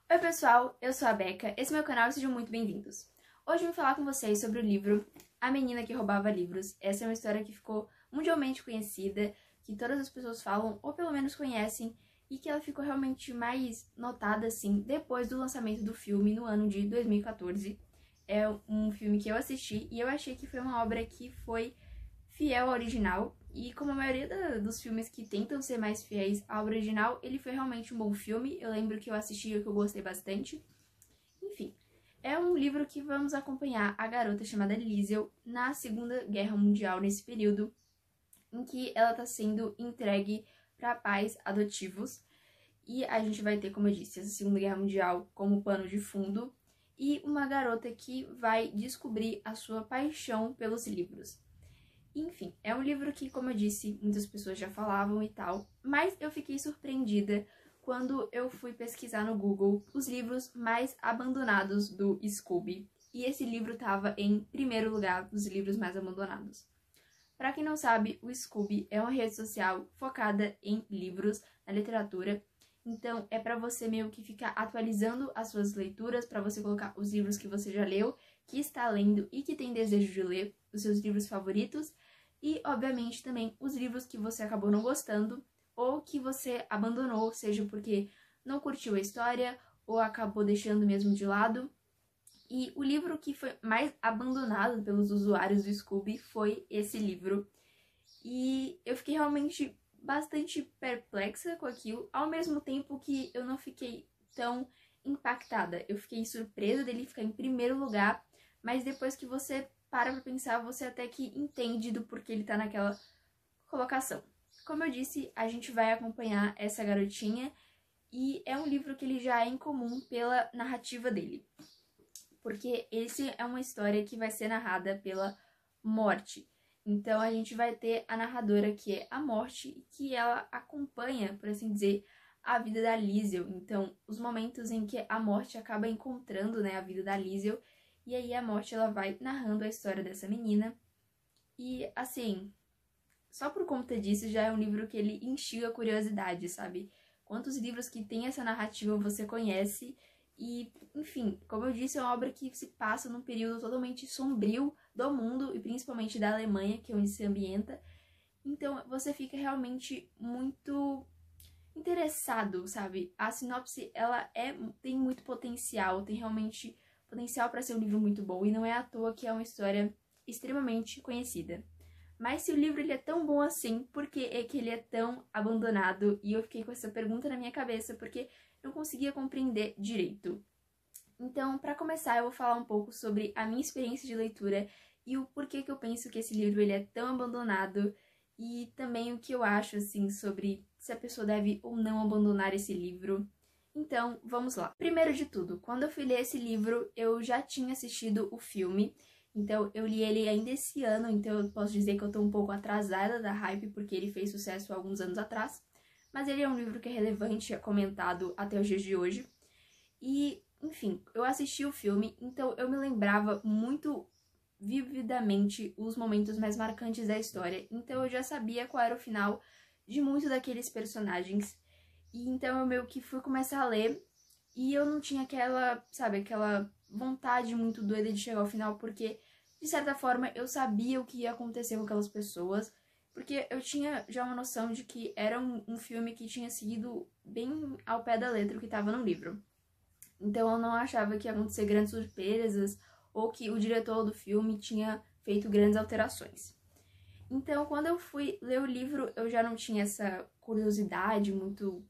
Oi pessoal, eu sou a Beca, esse é meu canal e sejam muito bem-vindos. Hoje eu vou falar com vocês sobre o livro A Menina que Roubava Livros. Essa é uma história que ficou mundialmente conhecida, que todas as pessoas falam ou pelo menos conhecem, e que ela ficou realmente mais notada assim depois do lançamento do filme no ano de 2014. É um filme que eu assisti e eu achei que foi uma obra que foi fiel ao original, e como a maioria dos filmes que tentam ser mais fiéis ao original, ele foi realmente um bom filme. Eu lembro que eu assisti e que eu gostei bastante. Enfim, é um livro que vamos acompanhar a garota chamada Liesel na Segunda Guerra Mundial, nesse período em que ela está sendo entregue para pais adotivos. E a gente vai ter, como eu disse, essa Segunda Guerra Mundial como pano de fundo, e uma garota que vai descobrir a sua paixão pelos livros. Enfim, é um livro que, como eu disse, muitas pessoas já falavam e tal, mas eu fiquei surpreendida quando eu fui pesquisar no Google os livros mais abandonados do Scooby, e esse livro estava em primeiro lugar dos livros mais abandonados. Para quem não sabe, o Scooby é uma rede social focada em livros, na literatura, então é para você meio que ficar atualizando as suas leituras, para você colocar os livros que você já leu, que está lendo e que tem desejo de ler, os seus livros favoritos, e, obviamente, também os livros que você acabou não gostando ou que você abandonou, seja porque não curtiu a história ou acabou deixando mesmo de lado. E o livro que foi mais abandonado pelos usuários do Scooby foi esse livro. E eu fiquei realmente bastante perplexa com aquilo, ao mesmo tempo que eu não fiquei tão impactada. Eu fiquei surpresa dele ficar em primeiro lugar, mas depois que você para pra pensar, você até que entende do porquê ele tá naquela colocação. Como eu disse, a gente vai acompanhar essa garotinha, e é um livro que ele já é incomum pela narrativa dele, porque esse é uma história que vai ser narrada pela Morte. Então a gente vai ter a narradora, que é a Morte, que ela acompanha, por assim dizer, a vida da Liesel. Então, os momentos em que a Morte acaba encontrando, né, a vida da Liesel, e aí a Morte ela vai narrando a história dessa menina. E assim, só por conta disso já é um livro que ele instiga a curiosidade, sabe? Quantos livros que tem essa narrativa você conhece? E, enfim, como eu disse, é uma obra que se passa num período totalmente sombrio do mundo, e principalmente da Alemanha, que é onde se ambienta. Então você fica realmente muito interessado, sabe? A sinopse, ela tem muito potencial, tem realmente potencial para ser um livro muito bom, e não é à toa que é uma história extremamente conhecida. Mas se o livro ele é tão bom assim, por que é que ele é tão abandonado? E eu fiquei com essa pergunta na minha cabeça, porque não conseguia compreender direito. Então, para começar, eu vou falar um pouco sobre a minha experiência de leitura e o porquê que eu penso que esse livro ele é tão abandonado, e também o que eu acho assim sobre se a pessoa deve ou não abandonar esse livro. Então, vamos lá. Primeiro de tudo, quando eu fui ler esse livro, eu já tinha assistido o filme. Então, eu li ele ainda esse ano, então eu posso dizer que eu tô um pouco atrasada da hype, porque ele fez sucesso há alguns anos atrás. Mas ele é um livro que é relevante, é comentado até os dias de hoje. E, enfim, eu assisti o filme, então eu me lembrava muito vividamente os momentos mais marcantes da história. Então eu já sabia qual era o final de muitos daqueles personagens. E então eu meio que fui começar a ler, e eu não tinha aquela, sabe, aquela vontade muito doida de chegar ao final, porque, de certa forma, eu sabia o que ia acontecer com aquelas pessoas, porque eu tinha já uma noção de que era um filme que tinha seguido bem ao pé da letra o que estava no livro. Então eu não achava que ia acontecer grandes surpresas, ou que o diretor do filme tinha feito grandes alterações. Então, quando eu fui ler o livro, eu já não tinha essa curiosidade muito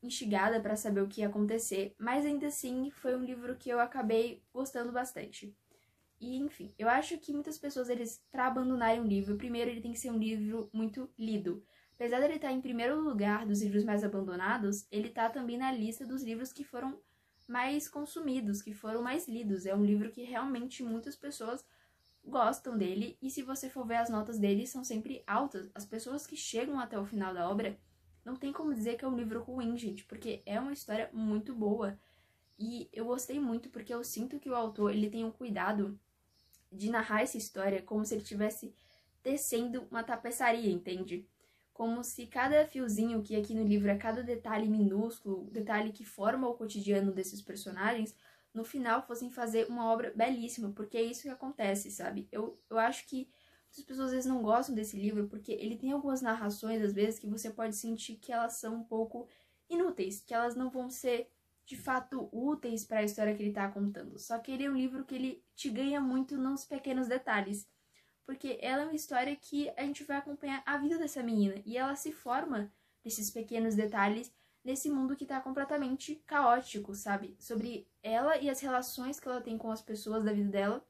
instigada para saber o que ia acontecer, mas ainda assim foi um livro que eu acabei gostando bastante. E, enfim, eu acho que muitas pessoas, eles, para abandonarem um livro, primeiro ele tem que ser um livro muito lido. Apesar dele estar em primeiro lugar dos livros mais abandonados, ele está também na lista dos livros que foram mais consumidos, que foram mais lidos. É um livro que realmente muitas pessoas gostam dele, e se você for ver as notas dele, são sempre altas. As pessoas que chegam até o final da obra, não tem como dizer que é um livro ruim, gente, porque é uma história muito boa. E eu gostei muito porque eu sinto que o autor ele tem um cuidado de narrar essa história como se ele estivesse tecendo uma tapeçaria, entende? como se cada fiozinho, que aqui no livro é cada detalhe minúsculo, detalhe que forma o cotidiano desses personagens, no final fossem fazer uma obra belíssima, porque é isso que acontece, sabe? Eu acho que muitas pessoas às vezes não gostam desse livro, porque ele tem algumas narrações, às vezes, que você pode sentir que elas são um pouco inúteis, que elas não vão ser, de fato, úteis para a história que ele está contando. Só que ele é um livro que ele te ganha muito nos pequenos detalhes, porque ela é uma história que a gente vai acompanhar a vida dessa menina, e ela se forma nesses pequenos detalhes, nesse mundo que tá completamente caótico, sabe? Sobre ela e as relações que ela tem com as pessoas da vida dela,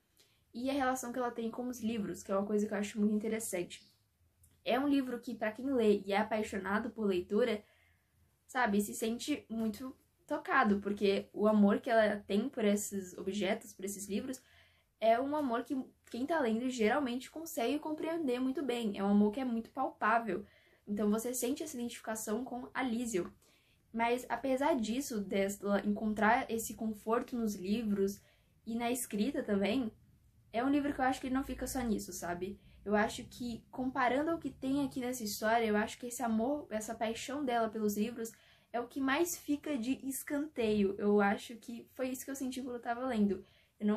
e a relação que ela tem com os livros, que é uma coisa que eu acho muito interessante. É um livro que, para quem lê e é apaixonado por leitura, sabe, se sente muito tocado, porque o amor que ela tem por esses objetos, por esses livros, é um amor que quem tá lendo geralmente consegue compreender muito bem. É um amor que é muito palpável. Então você sente essa identificação com a Lísio. Mas apesar disso, dela encontrar esse conforto nos livros e na escrita também, é um livro que eu acho que ele não fica só nisso, sabe? Eu acho que, comparando ao que tem aqui nessa história, eu acho que esse amor, essa paixão dela pelos livros é o que mais fica de escanteio. Eu acho que foi isso que eu senti quando eu tava lendo. Eu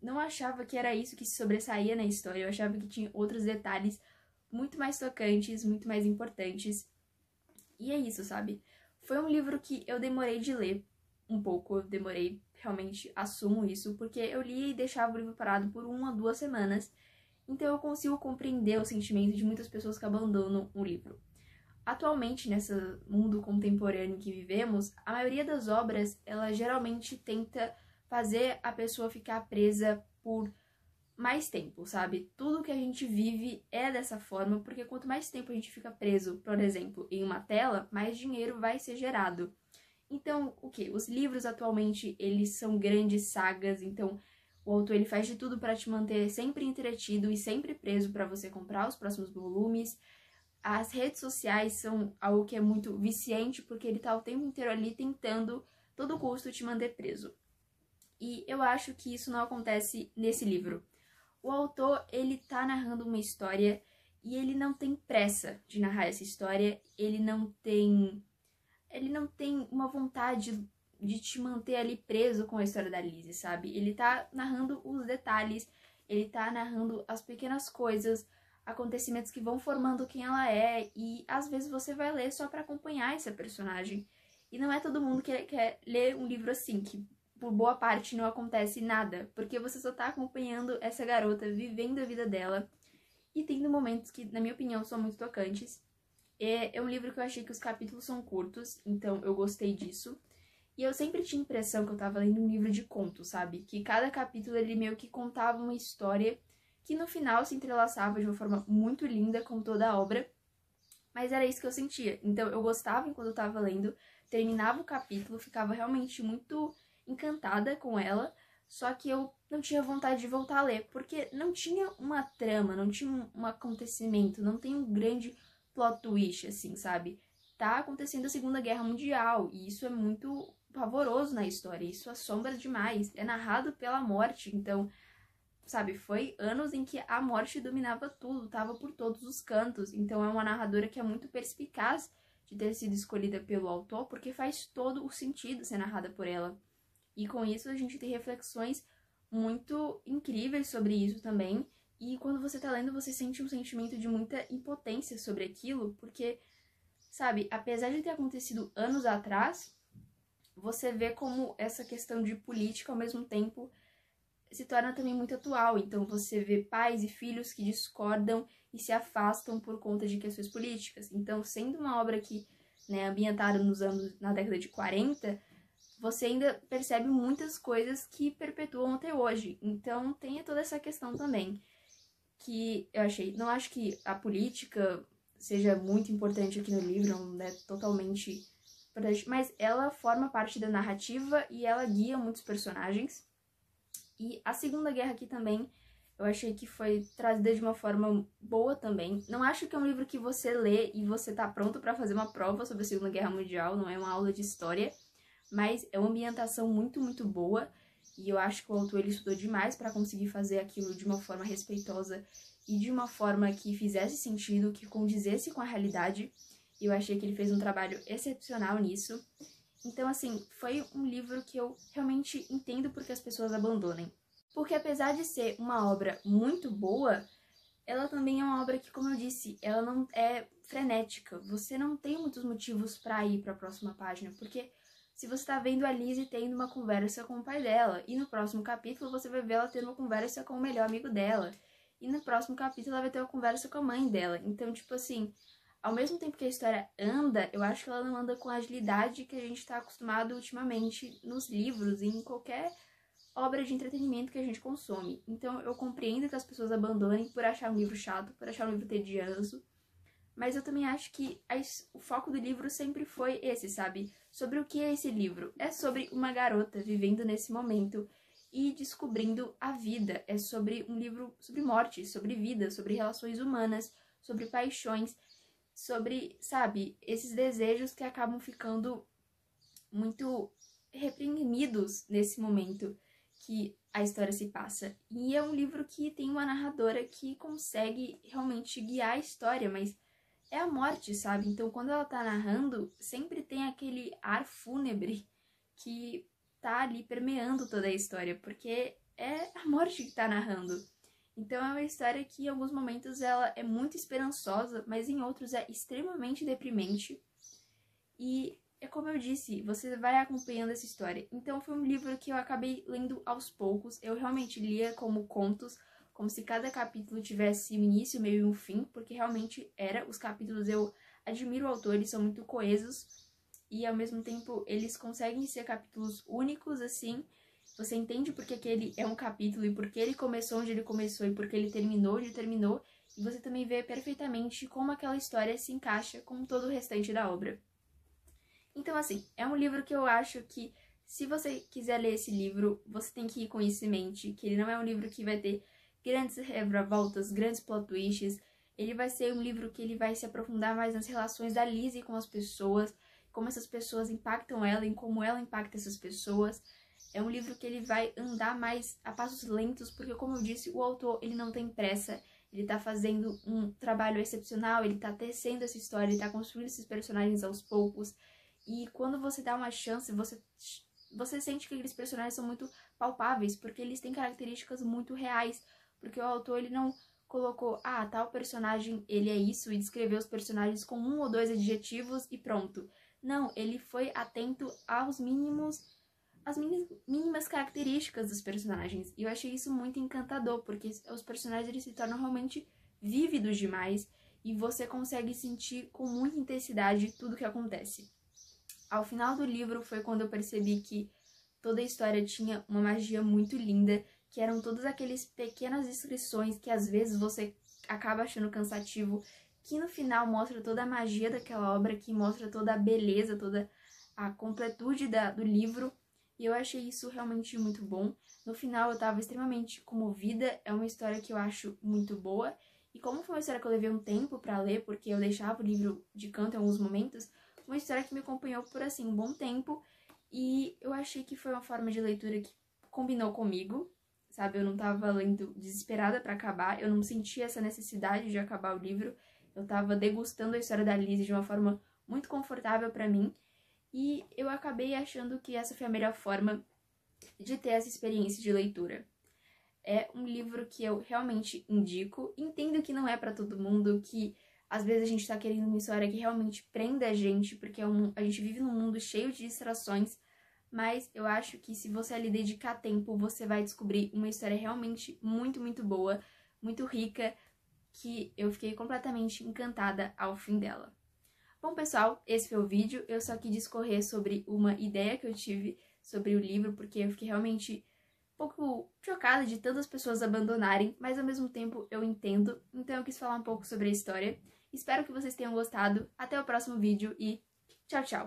não achava que era isso que se sobressaía na história, eu achava que tinha outros detalhes muito mais tocantes, muito mais importantes. E é isso, sabe? Foi um livro que eu demorei de ler um pouco, eu demorei, realmente assumo isso, porque eu lia e deixava o livro parado por 1 a 2 semanas, então eu consigo compreender o sentimento de muitas pessoas que abandonam o livro. Atualmente, nesse mundo contemporâneo que vivemos, a maioria das obras, ela geralmente tenta fazer a pessoa ficar presa por mais tempo, sabe? Tudo que a gente vive é dessa forma, porque quanto mais tempo a gente fica preso, por exemplo, em uma tela, mais dinheiro vai ser gerado. Então, o que? Os livros atualmente, eles são grandes sagas, então o autor ele faz de tudo para te manter sempre entretido e sempre preso para você comprar os próximos volumes. As redes sociais são algo que é muito viciante, porque ele tá o tempo inteiro ali tentando, todo custo, te manter preso. E eu acho que isso não acontece nesse livro. O autor, ele tá narrando uma história e ele não tem pressa de narrar essa história, ele não tem uma vontade de te manter ali preso com a história da Lizzie, sabe? Ele tá narrando os detalhes, ele tá narrando as pequenas coisas, acontecimentos que vão formando quem ela é, e às vezes você vai ler só pra acompanhar essa personagem. E não é todo mundo que quer ler um livro assim, que por boa parte não acontece nada, porque você só tá acompanhando essa garota vivendo a vida dela e tendo momentos que, na minha opinião, são muito tocantes. É um livro que eu achei que os capítulos são curtos, então eu gostei disso. E eu sempre tinha a impressão que eu tava lendo um livro de contos, sabe? Que cada capítulo ele meio que contava uma história que no final se entrelaçava de uma forma muito linda com toda a obra. Mas era isso que eu sentia. Então eu gostava enquanto eu tava lendo, terminava o capítulo, ficava realmente muito encantada com ela, só que eu não tinha vontade de voltar a ler, porque não tinha uma trama, não tinha um acontecimento, não tem um grande plot twist, assim, sabe? Tá acontecendo a Segunda Guerra Mundial, e isso é muito pavoroso na história, isso assombra demais, é narrado pela morte, então, sabe, foi anos em que a morte dominava tudo, tava por todos os cantos, então é uma narradora que é muito perspicaz de ter sido escolhida pelo autor, porque faz todo o sentido ser narrada por ela. E com isso a gente tem reflexões muito incríveis sobre isso também. E quando você tá lendo, você sente um sentimento de muita impotência sobre aquilo, porque, sabe, apesar de ter acontecido anos atrás, você vê como essa questão de política, ao mesmo tempo, se torna também muito atual. Então você vê pais e filhos que discordam e se afastam por conta de questões políticas. Então, sendo uma obra que, né, ambientada na década de 40, você ainda percebe muitas coisas que perpetuam até hoje. Então tem toda essa questão também, que eu achei, não acho que a política seja muito importante aqui no livro, não é totalmente importante, mas ela forma parte da narrativa e ela guia muitos personagens. E a Segunda Guerra aqui também, eu achei que foi trazida de uma forma boa também. Não acho que é um livro que você lê e você tá pronto pra fazer uma prova sobre a Segunda Guerra Mundial, não é uma aula de história, mas é uma ambientação muito, muito boa, e eu acho que o autor ele estudou demais para conseguir fazer aquilo de uma forma respeitosa e de uma forma que fizesse sentido, que condizesse com a realidade. E eu achei que ele fez um trabalho excepcional nisso. Então, assim, foi um livro que eu realmente entendo porque as pessoas abandonam. Porque apesar de ser uma obra muito boa, ela também é uma obra que, como eu disse, ela não é frenética. Você não tem muitos motivos para ir para a próxima página, porque se você tá vendo a Lizzie tendo uma conversa com o pai dela, e no próximo capítulo você vai ver ela tendo uma conversa com o melhor amigo dela, e no próximo capítulo ela vai ter uma conversa com a mãe dela. Então, tipo assim, ao mesmo tempo que a história anda, eu acho que ela não anda com a agilidade que a gente tá acostumado ultimamente nos livros e em qualquer obra de entretenimento que a gente consome. Então eu compreendo que as pessoas abandonem por achar um livro chato, por achar um livro tedioso, mas eu também acho que o foco do livro sempre foi esse, sabe? Sobre o que é esse livro? É sobre uma garota vivendo nesse momento e descobrindo a vida. É sobre um livro sobre morte, sobre vida, sobre relações humanas, sobre paixões, sobre, sabe, esses desejos que acabam ficando muito reprimidos nesse momento que a história se passa. E é um livro que tem uma narradora que consegue realmente guiar a história, mas é a morte, sabe? Então, quando ela tá narrando, sempre tem aquele ar fúnebre que tá ali permeando toda a história, porque é a morte que tá narrando. Então, é uma história que, em alguns momentos, ela é muito esperançosa, mas em outros é extremamente deprimente. E é como eu disse, você vai acompanhando essa história. Então foi um livro que eu acabei lendo aos poucos. Eu realmente lia como contos, como se cada capítulo tivesse um início, meio e um fim, porque realmente era. Os capítulos eu admiro o autor, eles são muito coesos e ao mesmo tempo eles conseguem ser capítulos únicos, assim. Você entende porque aquele é um capítulo e porque ele começou onde ele começou e porque ele terminou onde terminou. E você também vê perfeitamente como aquela história se encaixa com todo o restante da obra. Então, assim, é um livro que eu acho que, se você quiser ler esse livro, você tem que ir com isso em mente, que ele não é um livro que vai ter grandes reviravoltas, grandes plot twists. Ele vai ser um livro que ele vai se aprofundar mais nas relações da Lizzie com as pessoas, como essas pessoas impactam ela, em como ela impacta essas pessoas. É um livro que ele vai andar mais a passos lentos, porque, como eu disse, o autor, ele não tem pressa. Ele tá fazendo um trabalho excepcional, ele tá tecendo essa história, ele tá construindo esses personagens aos poucos. E quando você dá uma chance, você sente que aqueles personagens são muito palpáveis, porque eles têm características muito reais. Porque o autor, ele não colocou, tal personagem, ele é isso, e descreveu os personagens com 1 ou 2 adjetivos e pronto. Não, ele foi atento às mínimas características dos personagens. E eu achei isso muito encantador, porque os personagens, eles se tornam realmente vívidos demais, e você consegue sentir com muita intensidade tudo o que acontece. Ao final do livro foi quando eu percebi que toda a história tinha uma magia muito linda, que eram todas aquelas pequenas descrições que às vezes você acaba achando cansativo, que no final mostra toda a magia daquela obra, que mostra toda a beleza, toda a completude do livro, e eu achei isso realmente muito bom. No final eu estava extremamente comovida, é uma história que eu acho muito boa, e como foi uma história que eu levei um tempo para ler, porque eu deixava o livro de canto em alguns momentos, uma história que me acompanhou por, assim, um bom tempo, e eu achei que foi uma forma de leitura que combinou comigo, sabe? Eu não tava lendo desesperada pra acabar, eu não sentia essa necessidade de acabar o livro, eu tava degustando a história da Lizzie de uma forma muito confortável pra mim, e eu acabei achando que essa foi a melhor forma de ter essa experiência de leitura. É um livro que eu realmente indico, entendo que não é pra todo mundo, que às vezes a gente tá querendo uma história que realmente prenda a gente, porque a gente vive num mundo cheio de distrações, mas eu acho que se você ali dedicar tempo, você vai descobrir uma história realmente muito, muito boa, muito rica, que eu fiquei completamente encantada ao fim dela. Bom, pessoal, esse foi o vídeo. Eu só quis discorrer sobre uma ideia que eu tive sobre o livro, porque eu fiquei realmente um pouco chocada de tantas pessoas abandonarem, mas ao mesmo tempo eu entendo, então eu quis falar um pouco sobre a história. Espero que vocês tenham gostado. Até o próximo vídeo e tchau, tchau!